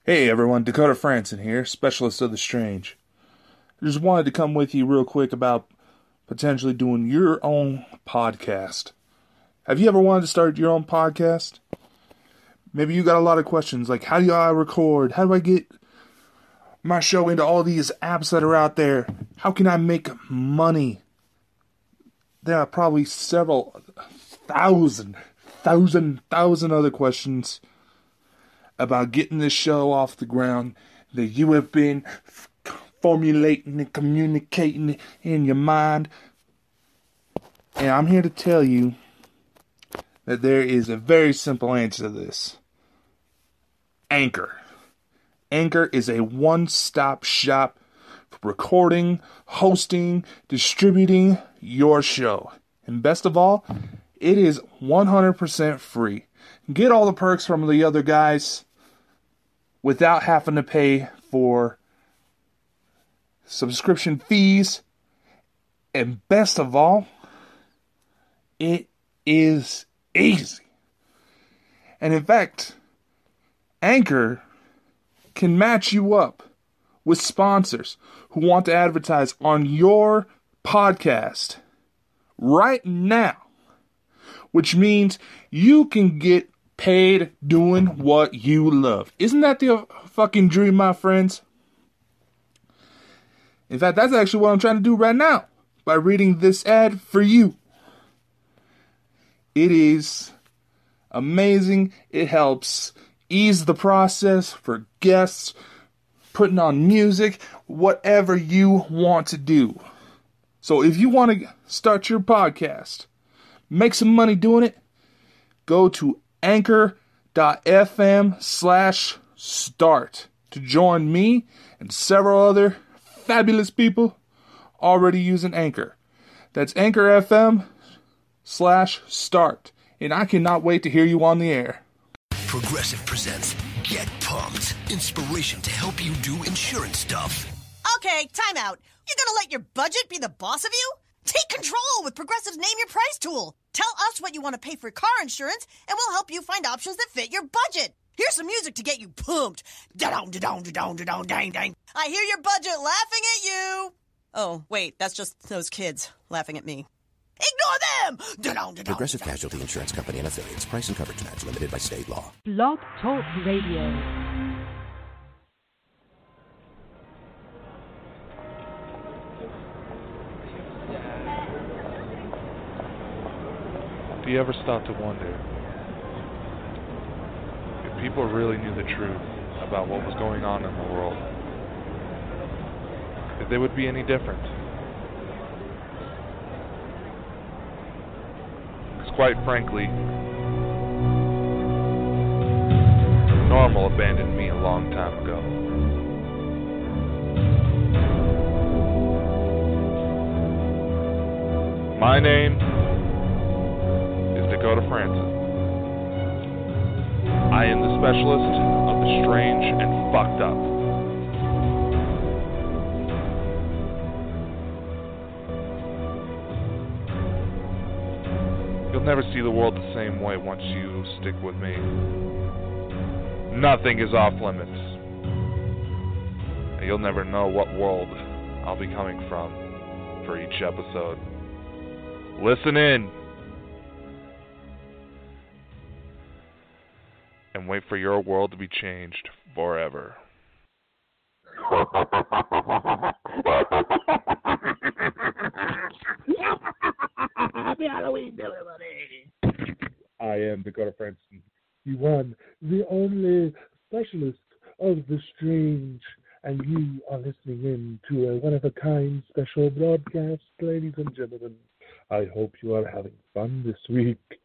Hey everyone, Dakota Frandsen here, specialist of the strange. I just wanted to come with you real quick about potentially doing your own podcast. Have you ever wanted to start your own podcast? Maybe you got a lot of questions like, how do I record? How do I get my show into all these apps that are out there? How can I make money? There are probably several thousand other questions about getting this show off the ground that you have been formulating and communicating in your mind. And I'm here to tell you that there is a very simple answer to this. Anchor. Anchor is a one-stop shop for recording, hosting, distributing your show. And best of all, it is 100% free. Get all the perks from the other guys without having to pay for subscription fees. And best of all, it is easy. And in fact, Anchor can match you up with sponsors who want to advertise on your podcast right now, which means you can get paid doing what you love. Isn't that the fucking dream, my friends? In fact, that's actually what I'm trying to do right now by reading this ad for you. It is amazing. It helps ease the process for guests, putting on music, whatever you want to do. So if you want to start your podcast, make some money doing it, go to anchor.fm/start to join me and several other fabulous people already using Anchor. That's anchor.fm/start. And I cannot wait to hear you on the air. Progressive presents Get Pumped. Inspiration to help you do insurance stuff. Okay, time out. You're gonna let your budget be the boss of you? Take control with Progressive's Name Your Price tool. Tell us what you want to pay for car insurance, and we'll help you find options that fit your budget. Here's some music to get you pumped. Da-dong, da-dong, da-dong, da-dong, dang, dang. I hear your budget laughing at you. Oh, wait, that's just those kids laughing at me. Ignore them! Da-dong, da-dong, Progressive Casualty Insurance Company and Affiliates. Price and coverage match limited by state law. Blog Talk Radio. Do you ever stop to wonder if people really knew the truth about what was going on in the world, if they would be any different? Because quite frankly, normal abandoned me a long time ago. My name Dakota Frandsen. I am the specialist of the strange and fucked up. You'll never see the world the same way once you stick with me. Nothing is off limits. And you'll never know what world I'll be coming from for each episode. Listen in. And wait for your world to be changed forever. Happy Halloween, everybody! I am Dakota Frandsen, the one, the only specialist of the strange, and you are listening in to a one-of-a-kind special broadcast, ladies and gentlemen. I hope you are having fun this week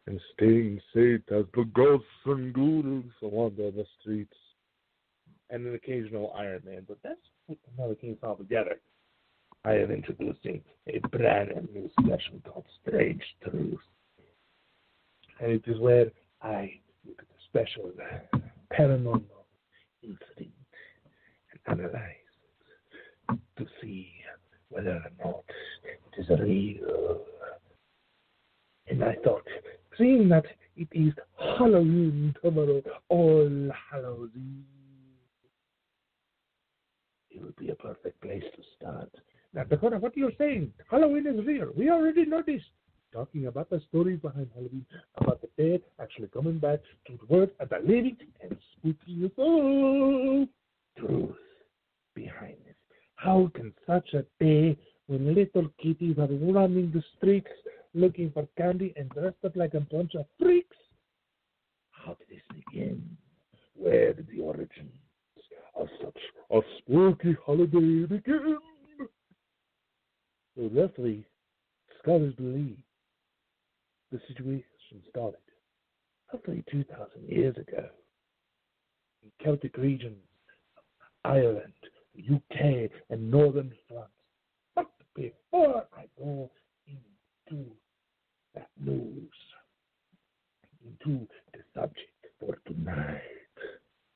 and staying safe as the ghosts and ghouls wander the streets. And an occasional Iron Man, but that's another case altogether. I am introducing a brand new session called Strange Truth. And it is where I look at the special paranormal incident and analyze it to see whether or not it is real. And I thought, seeing that it is Halloween tomorrow, All Hallows Eve, would be a perfect place to start. Now, Dakota, what you're saying, Halloween is real. We already know this. Talking about the stories behind Halloween, about the dead actually coming back to the world and the living and spooky us all. Truth behind it. How can such a day when little kitties are running the streets looking for candy and dressed up like a bunch of freaks? How did this begin? Where did the origins of such a spooky holiday begin? So roughly, scholars believe the situation started roughly 2,000 years ago in Celtic regions, Ireland, the UK, and northern France. But before I go into that news, into the subject for tonight,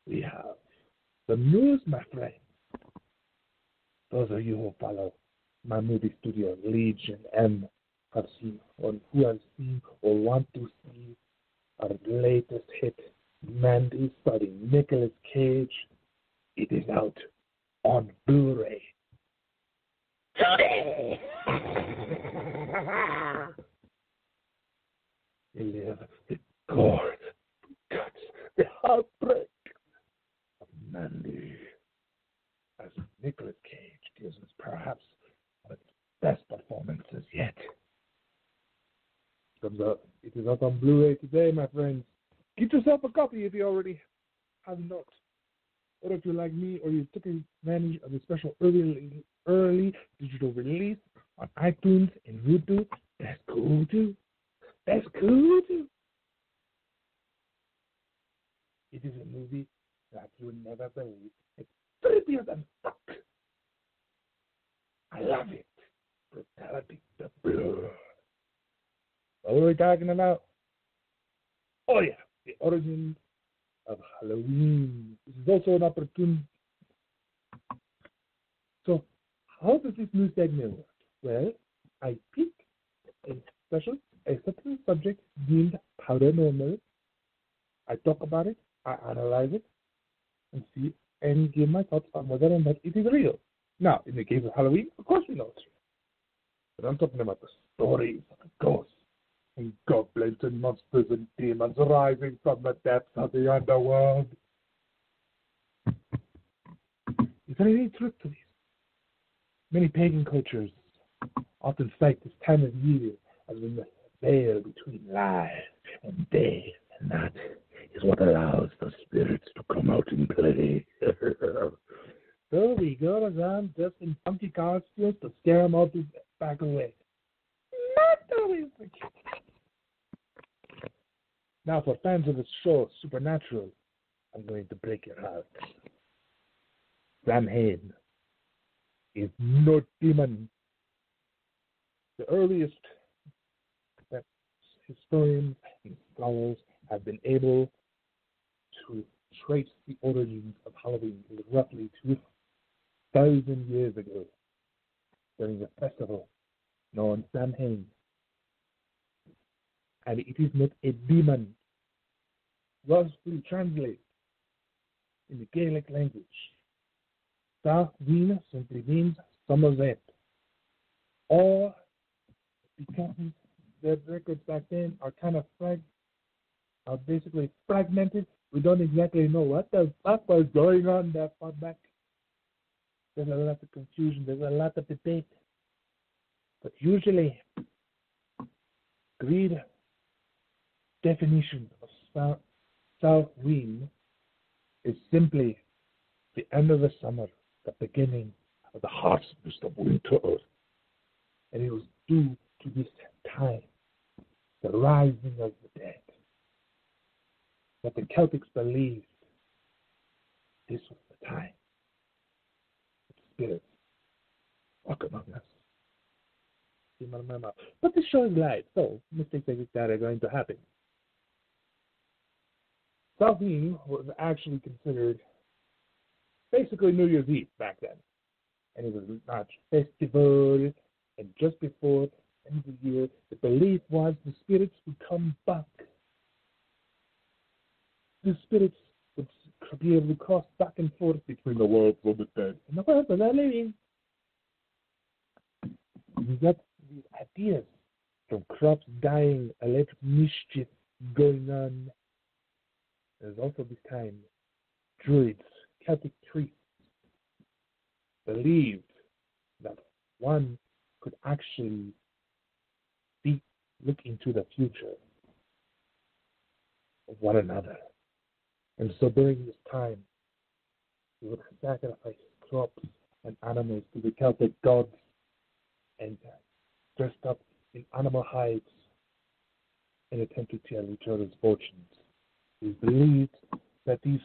we have the news, my friends. Those of you who follow my movie studio, Legion M, have seen, or who have seen or want to see our latest hit, Mandy, starring Nicolas Cage. It is out on Blu-ray today. You live the gore, the guts, the heartbreak of Mandy as Nicolas Cage gives us perhaps one of his best performances yet. Comes out. It is out on Blu-ray today, my friends. Get yourself a copy if you already have not. Or if you're like me, or you took advantage of the special early digital release on iTunes and YouTube, that's cool too. That's cool too. It is a movie that you would never believe. It's creepy as fuck. I love it. Brutality, the blood. What are we talking about? Oh yeah, the origins of Halloween. This is also an opportunity. So, how does this new segment work? Well, I pick a certain subject deemed paranormal. I talk about it, I analyze it, and see and give my thoughts on whether or not it is real. Now, in the case of Halloween, of course we know it's real. But I'm talking about the stories of the ghosts and goblins and monsters and demons rising from the depths of the underworld. Is there any truth to these? Many pagan cultures often cite this time of year as when the veil between life and day and that is what allows the spirits to come out and play. So we go around just in funky costumes to scare them all back away. Not always the case. Now, for fans of the show, Supernatural, I'm going to break your heart. Samhain is no demon. The earliest that historians and scholars have been able to trace the origins of Halloween is roughly 2,000 years ago during a festival known Samhain. And it is not a demon. Roughly translated in the Gaelic language, Samhain simply means summer's end. Or, because the records back then are kind of basically fragmented, we don't exactly know what the fuck was going on that far back. There's a lot of confusion, there's a lot of debate. But usually, agreed definition of Samhain is simply the end of the summer, the beginning of the harshness of winter. And it was due to this time, the rising of the dead. But the Celtics believed this was the time that the spirits walk among us. But this show is live, so mistakes like that are going to happen. Samhain was actually considered basically New Year's Eve back then. And it was a large festival, and just before the end of the year, the belief was the spirits would come back. The spirits would be able to cross back and forth between the worlds of the dead and the world of the living. We got these ideas from crops dying, electric mischief going on. There's also this time druids, Celtic priests, believed that one could actually look into the future of one another. And so during this time, they would sacrifice crops and animals to the Celtic gods and dressed up in animal hides in attempt to tell each other's fortunes. It is believed that these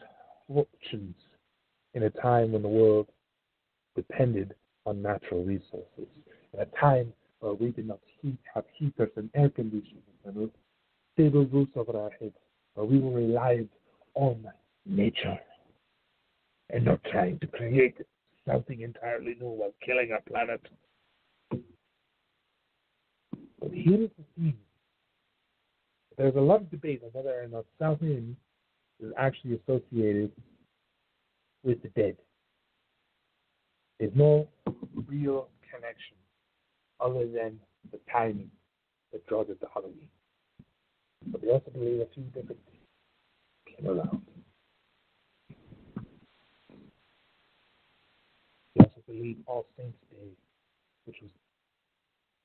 fortunes, in a time when the world depended on natural resources, in a time where we did not have heaters and air conditioners and stable roofs over our heads, where we were reliant on nature and not trying to create something entirely new while killing our planet. But here is the thing. There's a lot of debate on whether or not Samhain is actually associated with the dead. There's no real connection other than the timing that draws it to Halloween. But they also believe a few different things came around. They also believe All Saints Day, which was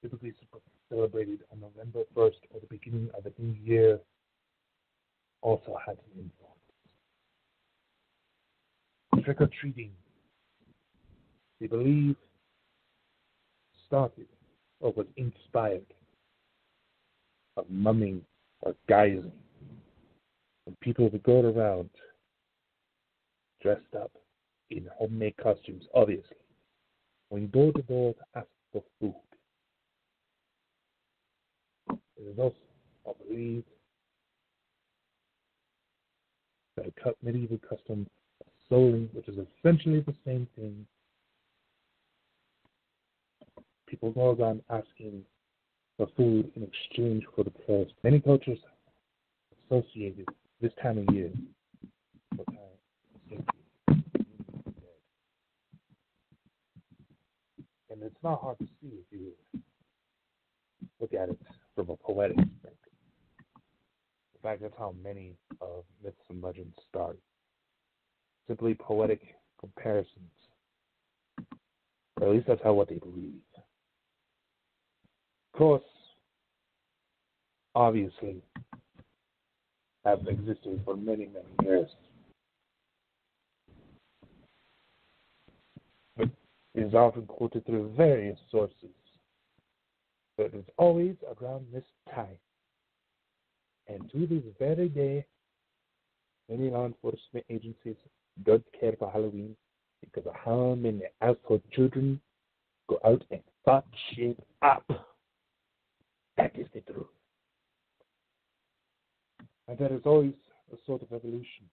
typically celebrated on November 1st or the beginning of a new year, also had some influence. Trick-or-treating, they believe, started or was inspired of mumming or guising. And people would go around dressed up in homemade costumes, obviously. When you go to door to ask for food, it is also, I believe, that a medieval custom of souling, which is essentially the same thing. People go around asking for food in exchange for the prayers. Many cultures associated this time of year with and it's not hard to see if you look at it from a poetic perspective. In fact, that's how many of myths and legends start. Simply poetic comparisons. Or at least that's what they believe. Of course, obviously, have existed for many, many years. But it is often quoted through various sources. But it's always around this time. And to this very day, many law enforcement agencies don't care for Halloween because of how many asshole children go out and fuck shit up. That is the truth. And there is always a sort of evolution.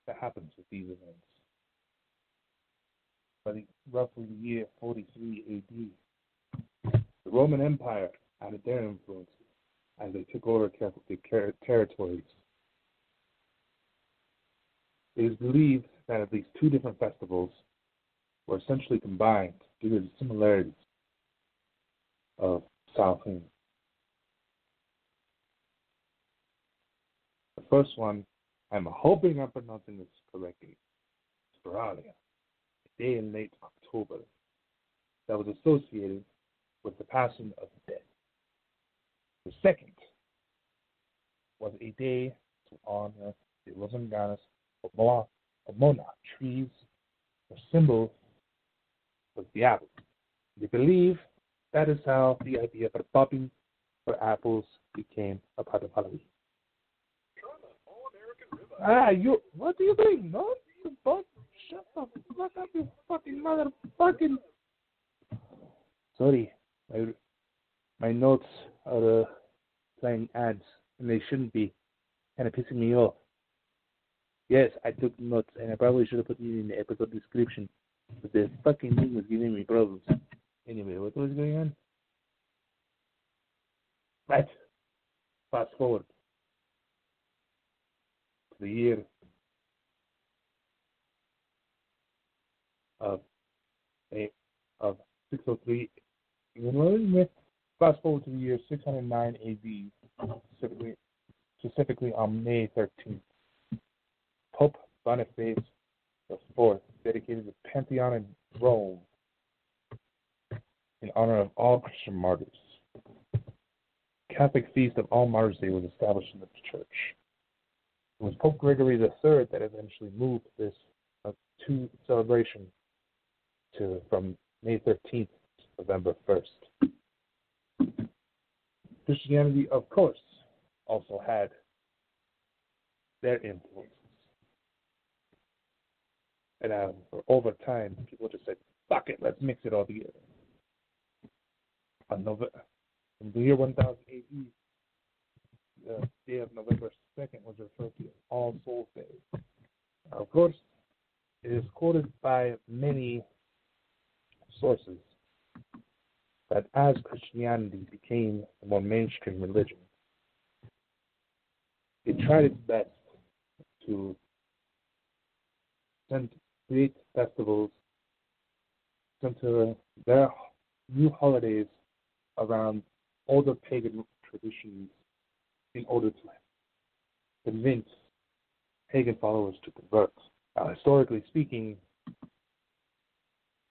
That happens with these events. By roughly the year 43 AD, the Roman Empire added their influences as they took over the territories. It is believed that at least two different festivals were essentially combined due to the similarities of Samhain. The first one, I'm hoping I'm pronouncing this correctly, Spiralia, a day in late October that was associated with the passing of the dead. The second was a day to honor the Rosanganas of Mona trees, the symbol was the apple. They believe that is how the idea for popping for apples became a part of Halloween. What are you doing? No? You both shut the fuck up, you fucking motherfucking. Sorry, my notes are playing ads, and they shouldn't be. Kind of pissing me off. Yes, I took notes, and I probably should have put it in the episode description, but the fucking thing was giving me problems. Anyway, what was going on? Right. fast forward to the year of 603. Fast forward to the year 609 AD, specifically on May 13th. Pope Boniface IV dedicated the Pantheon in Rome in honor of all Christian martyrs. Catholic Feast of All Martyrs Day was established in the church. It was Pope Gregory III that eventually moved this to celebration from May 13th to November 1st. Christianity, of course, also had their influences. And for over time, people just said, fuck it, let's mix it all together. In the year 1000 AD, the day of November 2nd was referred to as All Souls Day. Of course, it is quoted by many sources that as Christianity became a more mainstream religion, it tried its best to create festivals, center their new holidays around older pagan traditions in order to convince pagan followers to convert. Now, historically speaking,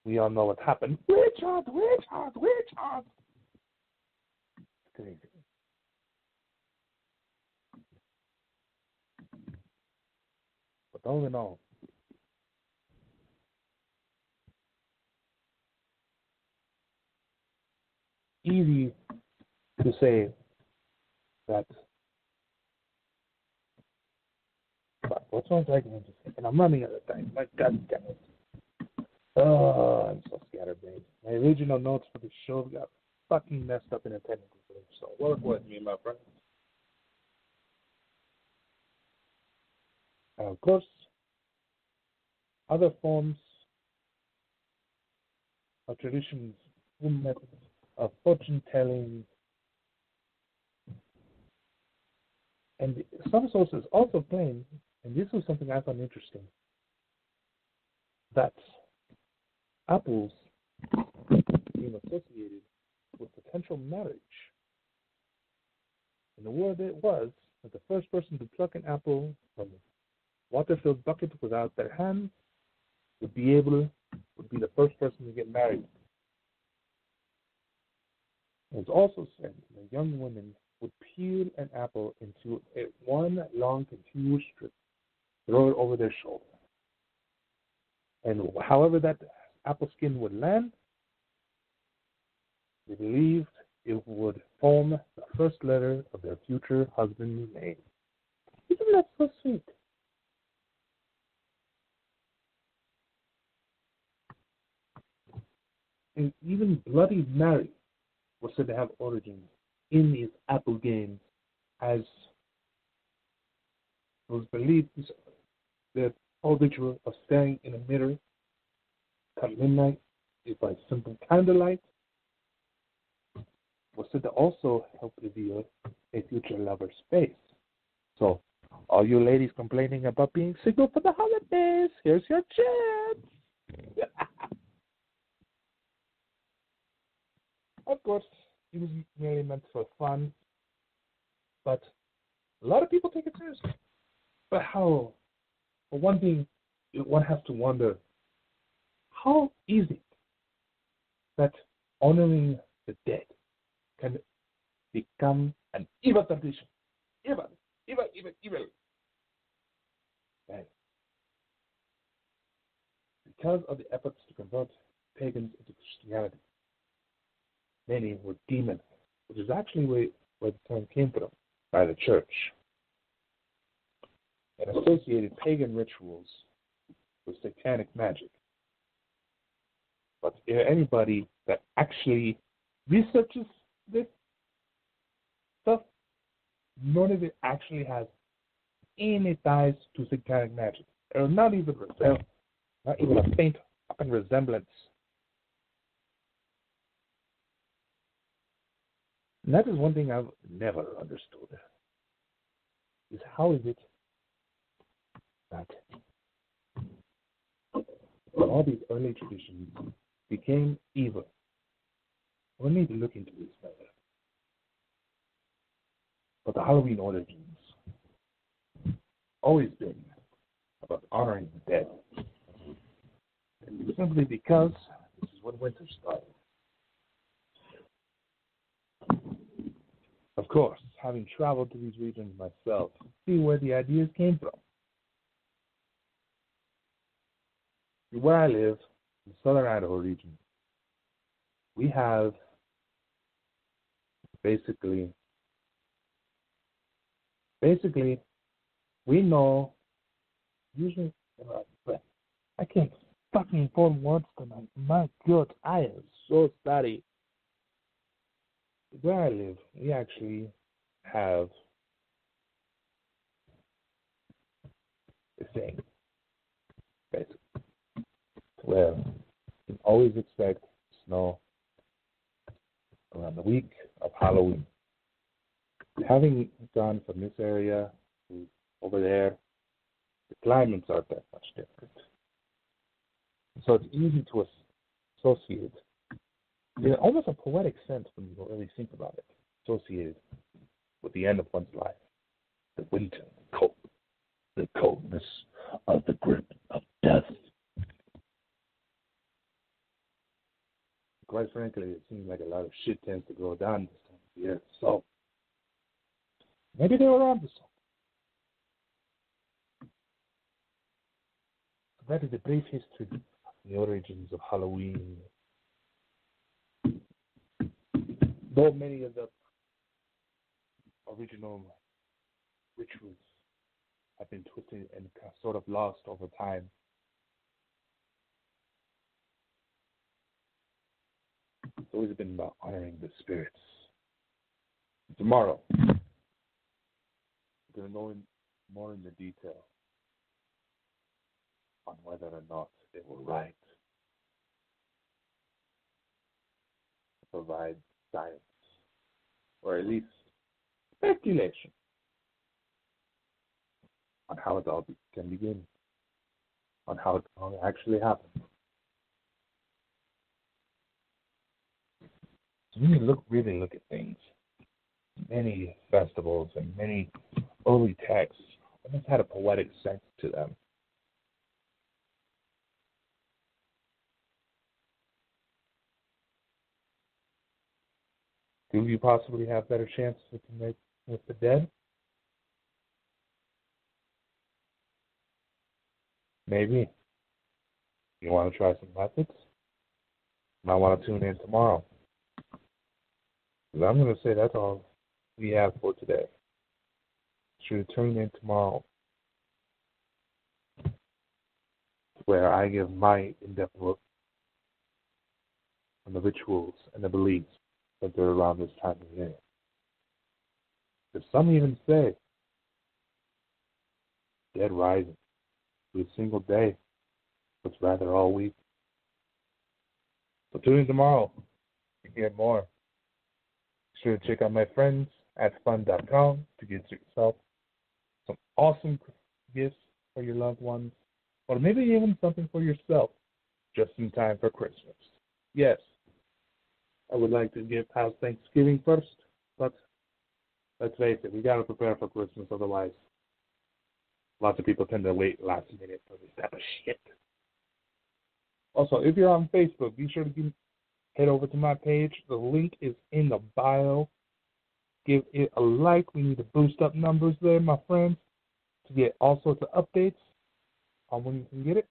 we all know what happened. Witch hunt, witch hunt, witch hunt. It's crazy. But all in all, easy to say that. But what's wrong with just and I'm running out of time. My God damn it. Oh, I'm so scatterbrained. My original notes for the show got fucking messed up in a technical way. So work with me, my friend. And of course, other forms of traditions, methods of fortune telling, and some sources also claim, and this was something I found interesting, that apples being associated with potential marriage. And the word it was that the first person to pluck an apple from a water-filled bucket without their hands would be the first person to get married. It was also said that young women would peel an apple into one long continuous strip, throw it over their shoulder. And however that apple skin would land, they believed it would form the first letter of their future husband's name. Isn't that so sweet? And even Bloody Mary was said to have origins in these apple games, as it was believed that whole ritual of staring in a mirror at midnight is by simple candlelight was said to also help reveal a future lover's face. So, all you ladies complaining about being single for the holidays, here's your chance. Of course, it was merely meant for fun, but a lot of people take it seriously. But how? For one thing, one has to wonder how easy that honoring the dead can become an evil tradition. Evil. Right. Because of the efforts to convert pagans into Christianity, many were demonized, which is actually where the term came from, by the church, and associated pagan rituals with satanic magic. But anybody that actually researches this stuff, none of it actually has any ties to satanic magic. Or not even a faint fucking resemblance. And that is one thing I've never understood. is how is it that all these early traditions became evil? We need to look into this further. But the Halloween origins always been about honoring the dead. And simply because this is when winter started. Of course, having traveled to these regions myself, see where the ideas came from. Where I live, in the southern Idaho region, we have basically, we know, usually, but I can't fucking form words tonight. My God, I am so sorry. Where I live, we actually have a thing, basically, where you can always expect snow around the week of Halloween. Having gone from this area to over there, the climates aren't that much different. So it's easy to associate. There's almost a poetic sense when you really think about it, associated with the end of one's life. The winter, the coldness of the grip of death. Quite frankly, it seems like a lot of shit tends to go down this time of year. So maybe they were onto something. So that is a brief history, the origins of Halloween. Though many of the original rituals have been twisted and sort of lost over time. It's always been about honoring the spirits. Tomorrow, we're going to go more in the detail on whether or not they were right to provide science, or at least speculation on how it all can begin, on how it all actually happened. So when you really look at things, many festivals and many early texts almost had a poetic sense to them. Do you possibly have better chances to connect with the dead? Maybe. You want to try some methods? You might want to tune in tomorrow. Because I'm going to say that's all we have for today. Should tune in tomorrow, where I give my in-depth look on the rituals and the beliefs that they're around this time of year. If some even say dead rising to a single day, but rather all week. So tune in tomorrow to hear more. Be sure to check out my friends at fun.com to get yourself some awesome gifts for your loved ones, or maybe even something for yourself just in time for Christmas. Yes, I would like to give house Thanksgiving first, but let's face it, we got to prepare for Christmas, otherwise lots of people tend to wait last minute for this type of shit. Also, if you're on Facebook, be sure to head over to my page. The link is in the bio. Give it a like. We need to boost up numbers there, my friends, to get all sorts of updates on when you can get it.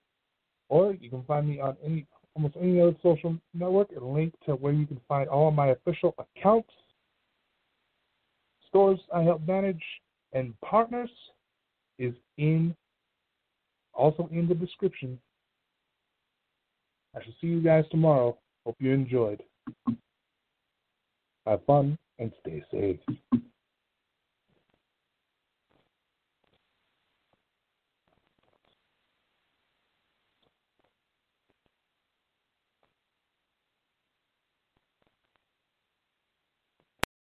Or you can find me on almost any other social network. A link to where you can find all of my official accounts, stores I help manage, and partners is also in the description. I shall see you guys tomorrow. Hope you enjoyed. Have fun and stay safe.